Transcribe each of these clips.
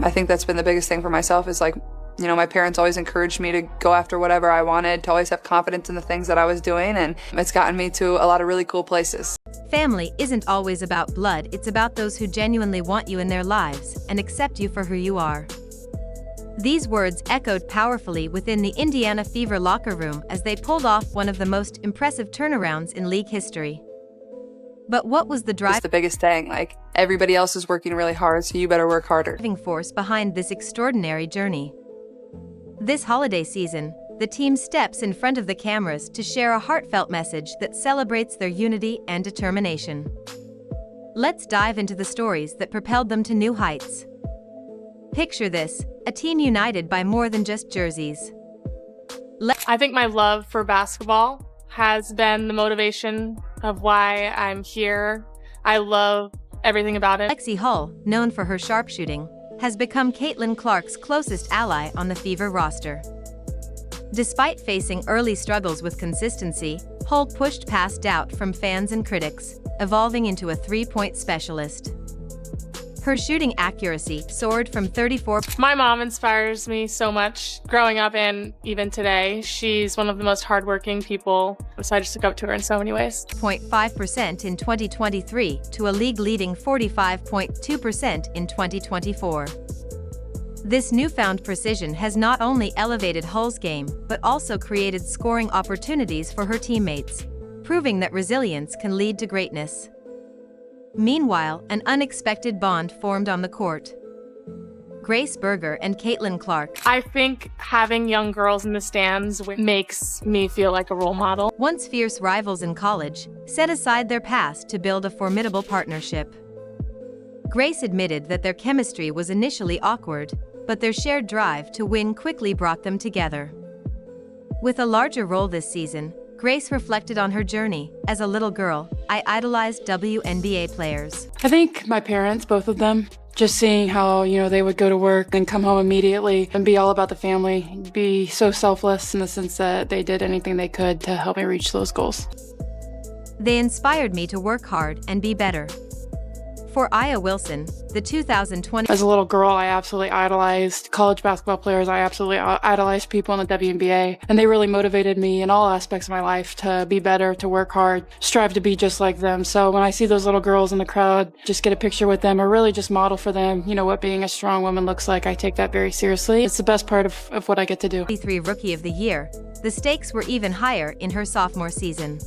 I think that's been the biggest thing for myself is like, you know, my parents always encouraged me to go after whatever I wanted, to always have confidence in the things that I was doing, and it's gotten me to a lot of really cool places. Family isn't always about blood, it's about those who genuinely want you in their lives and accept you for who you are. These words echoed powerfully within the Indiana Fever locker room as they pulled off one of the most impressive turnarounds in league history. But what was the It's the biggest thing, like everybody else is working really hard, so you better work harder. driving force behind this extraordinary journey? This holiday season, the team steps in front of the cameras to share a heartfelt message that celebrates their unity and determination. Let's dive into the stories that propelled them to new heights. Picture this, a team united by more than just jerseys. I think my love for basketball has been the motivation of why I'm here. I love everything about it. Lexie Hull, known for her sharpshooting, has become Caitlin Clark's closest ally on the Fever roster. Despite facing early struggles with consistency, Hull pushed past doubt from fans and critics, evolving into a three-point specialist. Her shooting accuracy soared from 34. My mom inspires me so much growing up and even today. She's one of the most hardworking people, so I just look up to her in so many ways. 0.5% in 2023 to a league-leading 45.2% in 2024. This newfound precision has not only elevated Hull's game, but also created scoring opportunities for her teammates, proving that resilience can lead to greatness. Meanwhile, an unexpected bond formed on the court. Grace Berger and Caitlin Clark. I think having young girls in the stands makes me feel like a role model. Once fierce rivals in college, set aside their past to build a formidable partnership. Grace admitted that their chemistry was initially awkward, but their shared drive to win quickly brought them together. With a larger role this season, Grace reflected on her journey. As a little girl, I idolized WNBA players. I think my parents, both of them, just seeing how, they would go to work and come home immediately and be all about the family, be so selfless in the sense that they did anything they could to help me reach those goals. They inspired me to work hard and be better. For Aya Wilson, the 2020. As a little girl, I absolutely idolized college basketball players. I absolutely idolized people in the WNBA, and they really motivated me in all aspects of my life to be better, to work hard, strive to be just like them. So when I see those little girls in the crowd, just get a picture with them or really just model for them, what being a strong woman looks like, I take that very seriously. It's the best part of what I get to do. 23 Rookie of the Year, the stakes were even higher in her sophomore season.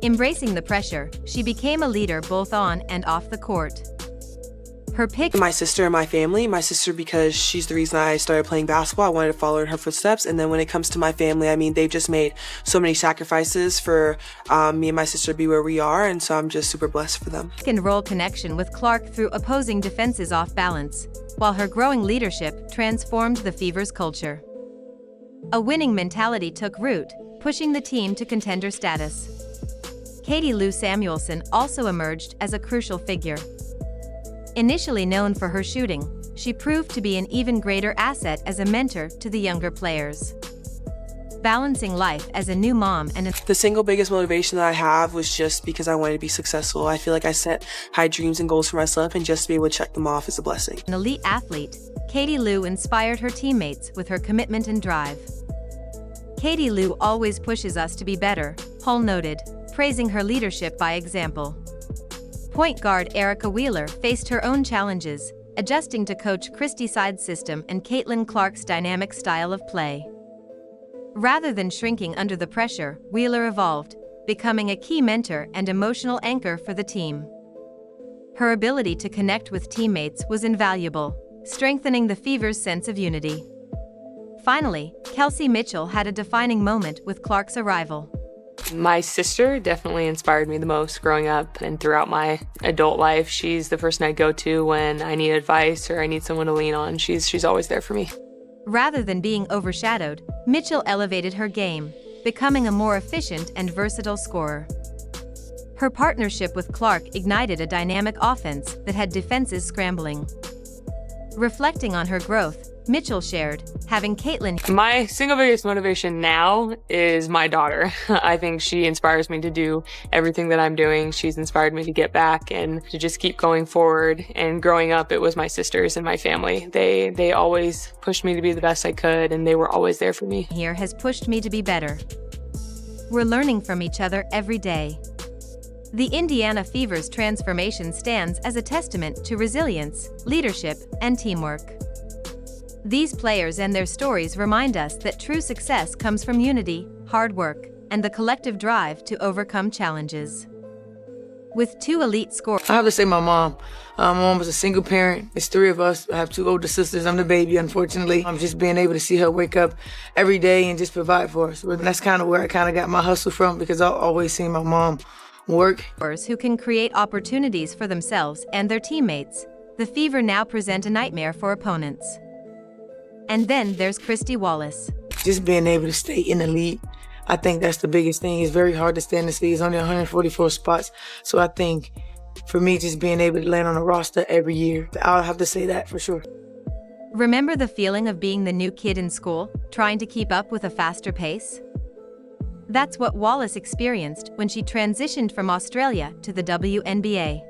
Embracing the pressure, she became a leader both on and off the court. Her pick. My sister and my family. My sister because she's the reason I started playing basketball. I wanted to follow in her footsteps. And then when it comes to my family, they've just made so many sacrifices for me and my sister to be where we are. And so I'm just super blessed for them. And roll connection with Clark through opposing defenses off balance, while her growing leadership transformed the Fever's culture. A winning mentality took root, pushing the team to contender status. Katie Lou Samuelson also emerged as a crucial figure. Initially known for her shooting, she proved to be an even greater asset as a mentor to the younger players. Balancing life as a new mom and the single biggest motivation that I have was just because I wanted to be successful. I feel like I set high dreams and goals for myself, and just to be able to check them off is a blessing. An elite athlete, Katie Lou inspired her teammates with her commitment and drive. Katie Lou always pushes us to be better, Hull noted, praising her leadership by example. Point guard Erica Wheeler faced her own challenges, adjusting to Coach Christy's side system and Caitlin Clark's dynamic style of play. Rather than shrinking under the pressure, Wheeler evolved, becoming a key mentor and emotional anchor for the team. Her ability to connect with teammates was invaluable, strengthening the Fever's sense of unity. Finally, Kelsey Mitchell had a defining moment with Clark's arrival. My sister definitely inspired me the most growing up and throughout my adult life. She's the person I go to when I need advice or I need someone to lean on. She's always there for me. Rather than being overshadowed, Mitchell elevated her game, becoming a more efficient and versatile scorer. Her partnership with Clark ignited a dynamic offense that had defenses scrambling. Reflecting on her growth, Mitchell shared, having Caitlin. My single biggest motivation now is my daughter. I think she inspires me to do everything that I'm doing. She's inspired me to get back and to just keep going forward. And growing up, it was my sisters and my family. They always pushed me to be the best I could, and they were always there for me. Here has pushed me to be better. We're learning from each other every day. The Indiana Fever's transformation stands as a testament to resilience, leadership, and teamwork. These players and their stories remind us that true success comes from unity, hard work, and the collective drive to overcome challenges. With 2 elite scorers. I have to say my mom. My mom was a single parent. It's 3 of us. I have 2 older sisters. I'm the baby, unfortunately. I'm just being able to see her wake up every day and just provide for us. And that's kind of where I kind of got my hustle from, because I've always seen my mom work. Who can create opportunities for themselves and their teammates. The Fever now present a nightmare for opponents. And then there's Kristy Wallace. Just being able to stay in the league, I think that's the biggest thing. It's very hard to stay in this league. It's only 144 spots. So I think for me, just being able to land on a roster every year, I'll have to say that for sure. Remember the feeling of being the new kid in school, trying to keep up with a faster pace? That's what Wallace experienced when she transitioned from Australia to the WNBA.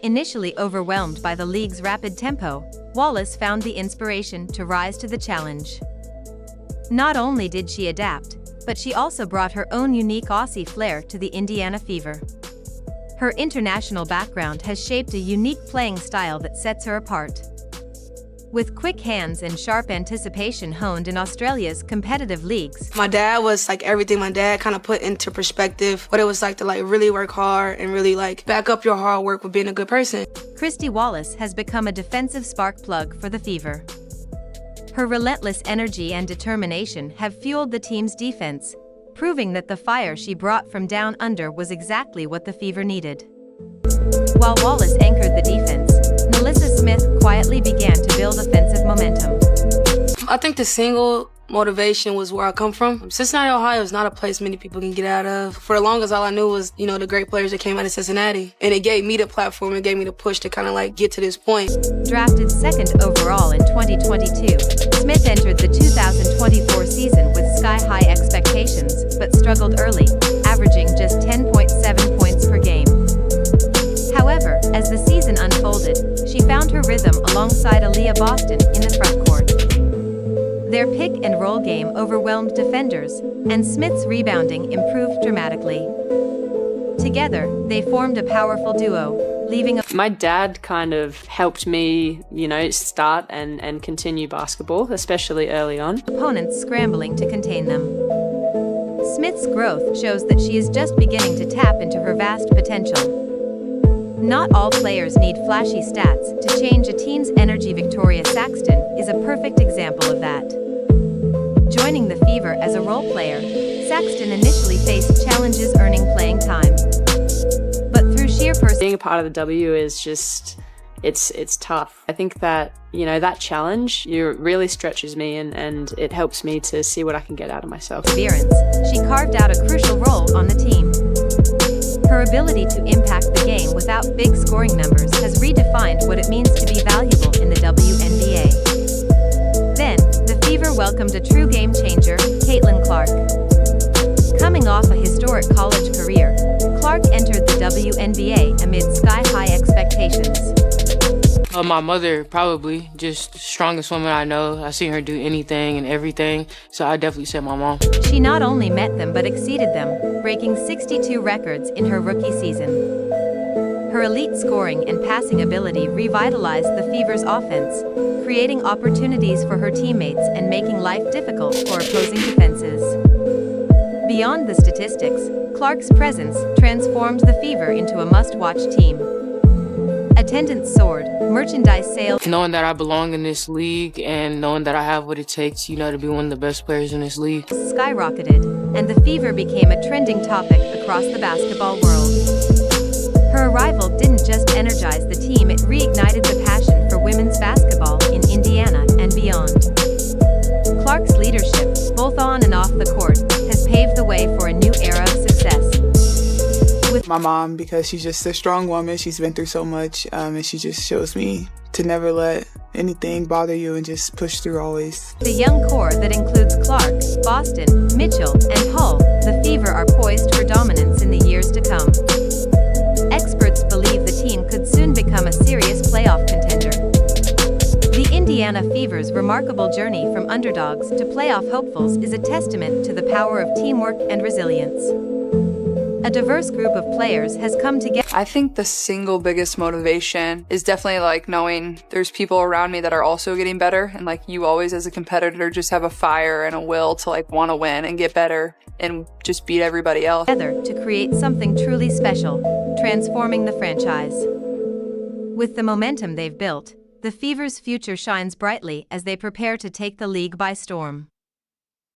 Initially overwhelmed by the league's rapid tempo, Wallace found the inspiration to rise to the challenge. Not only did she adapt, but she also brought her own unique Aussie flair to the Indiana Fever. Her international background has shaped a unique playing style that sets her apart. With quick hands and sharp anticipation honed in Australia's competitive leagues. My dad was like everything. My dad kind of put into perspective what it was like to like really work hard and really like back up your hard work with being a good person. Kristy Wallace has become a defensive spark plug for the Fever. Her relentless energy and determination have fueled the team's defense, proving that the fire she brought from down under was exactly what the Fever needed. While Wallace anchored the defense, Nelissa quietly began to build offensive momentum. I think the single motivation was where I come from. Cincinnati, Ohio is not a place many people can get out of. For the longest, all I knew was, the great players that came out of Cincinnati. And it gave me the platform, it gave me the push to kind of like get to this point. Drafted 2nd overall in 2022, Smith entered the 2024 season with sky-high expectations, but struggled early, averaging just 10.7 points per game. However, as the season unfolded, she found her rhythm alongside Aaliyah Boston in the front court. Their pick-and-roll game overwhelmed defenders, and Smith's rebounding improved dramatically. Together, they formed a powerful duo, leaving My dad kind of helped me, start and continue basketball, especially early on. Opponents scrambling to contain them. Smith's growth shows that she is just beginning to tap into her vast potential. Not all players need flashy stats to change a team's energy. Victoria Saxton is a perfect example of that. Joining the Fever as a role player, Saxton initially faced challenges earning playing time. But through sheer being a part of the W is just, it's tough. I think that, that challenge really stretches me and it helps me to see what I can get out of myself. Perseverance, she carved out a crucial role on the team. Her ability to impact the game without big scoring numbers has redefined what it means to be valuable in the WNBA. Then, the Fever welcomed a true game changer, Caitlin Clark. Coming off a historic college career, Clark entered the WNBA amid sky-high expectations. My mother, probably, just the strongest woman I know. I've seen her do anything and everything, so I definitely said my mom. She not only met them but exceeded them, breaking 62 records in her rookie season. Her elite scoring and passing ability revitalized the Fever's offense, creating opportunities for her teammates and making life difficult for opposing defenses. Beyond the statistics, Clark's presence transformed the Fever into a must-watch team. Attendance soared, merchandise sales. Knowing that I belong in this league and knowing that I have what it takes, to be one of the best players in this league. Skyrocketed, and the Fever became a trending topic across the basketball world. Her arrival didn't just energize the team, it reignited the passion for women's basketball in Indiana and beyond. Clark's leadership, both on and off the court, has paved the way for a new era of success. My mom, because she's just a strong woman, she's been through so much, and she just shows me to never let anything bother you and just push through always. The young core that includes Clark, Boston, Mitchell, and Hull, the Fever are poised for dominance in the years to come. Experts believe the team could soon become a serious playoff contender. The Indiana Fever's remarkable journey from underdogs to playoff hopefuls is a testament to the power of teamwork and resilience. A diverse group of players has come together. I think the single biggest motivation is definitely like knowing there's people around me that are also getting better, and like you always as a competitor just have a fire and a will to like want to win and get better and just beat everybody else. Together to create something truly special, transforming the franchise. With the momentum they've built, the Fever's future shines brightly as they prepare to take the league by storm.